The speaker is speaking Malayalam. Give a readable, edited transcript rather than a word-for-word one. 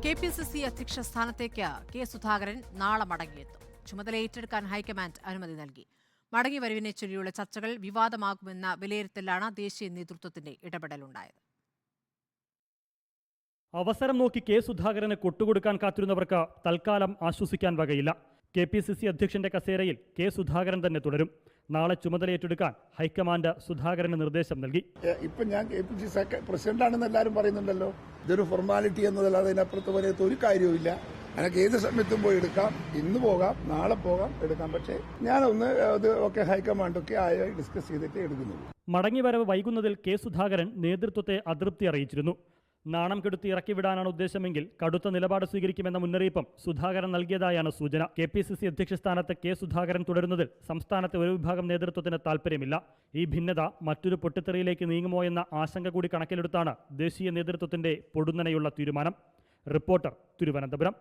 കെപിസിസി അധ്യക്ഷ സ്ഥാനത്തേക്ക് കെ സുധാകരൻ നാളെ മടങ്ങിയെത്തും. ചുമതല ഏറ്റെടുക്കാൻ ഹൈക്കമാൻഡ് അനുമതി നൽകി. മടങ്ങിവരവിനെ ചൊല്ലിയുള്ള ചർച്ചകൾ വിവാദമാകുമെന്ന വിലയിരുത്തലാണ് ദേശീയ നേതൃത്വത്തിന്റെ ഇടപെടലുണ്ടായത്. അവസരം നോക്കി കെ സുധാകരന് കൊട്ടുകൊടുക്കാൻ കാത്തിരുന്നവർക്ക് തൽക്കാലം ആശ്വസിക്കാൻ വകയില്ല. കെപിസിസി അധ്യക്ഷന്റെ കസേരയിൽ കെ സുധാകരൻ തന്നെ തുടരും. നാളെ ചുമതല ഏറ്റെടുക്കാൻ ഹൈക്കമാൻഡ് സുധാകരന് നിർദ്ദേശം നൽകി. ഇപ്പൊ ഞാൻ കെപിസിസി പ്രസിഡന്റാണെന്ന് എല്ലാവരും പറയുന്നുണ്ടല്ലോ. ഇതൊരു ഫോർമാലിറ്റി എന്നതല്ലാതെ അതിനപ്പുറത്ത് പറയത്ത ഒരു കാര്യവുമില്ല. എനിക്ക് ഏത് സമയത്തും പോയി എടുക്കാം, ഇന്ന് പോകാം, നാളെ പോകാം, എടുക്കാം. പക്ഷേ ഞാനൊന്ന് അത് ഒക്കെ ഹൈക്കമാൻഡൊക്കെ ആയി ഡിസ്കസ് ചെയ്തിട്ട് എടുക്കുന്നുള്ളൂ. മടങ്ങിവരവ് വൈകുന്നതിൽ കെ സുധാകരൻ നേതൃത്വത്തെ അതൃപ്തി അറിയിച്ചിരുന്നു. നാണം കെടുത്തി ഇറക്കിവിടാനാണ് ഉദ്ദേശമെങ്കിൽ കടുത്ത നിലപാട് സ്വീകരിക്കുമെന്ന മുന്നറിയിപ്പും സുധാകരൻ നൽകിയതായാണ് സൂചന. കെപിസിസി അധ്യക്ഷ സ്ഥാനത്ത് കെ സുധാകരൻ തുടരുന്നതിൽ സംസ്ഥാനത്തെ ഒരു വിഭാഗം നേതൃത്വത്തിന് താൽപ്പര്യമില്ല. ഈ ഭിന്നത മറ്റൊരു പൊട്ടിത്തെറിയിലേക്ക് നീങ്ങുമോ എന്ന ആശങ്ക കൂടി കണക്കിലെടുത്താണ് ദേശീയ നേതൃത്വത്തിന്റെ പൊടുന്നനെയുള്ള തീരുമാനം. റിപ്പോർട്ടർ, തിരുവനന്തപുരം.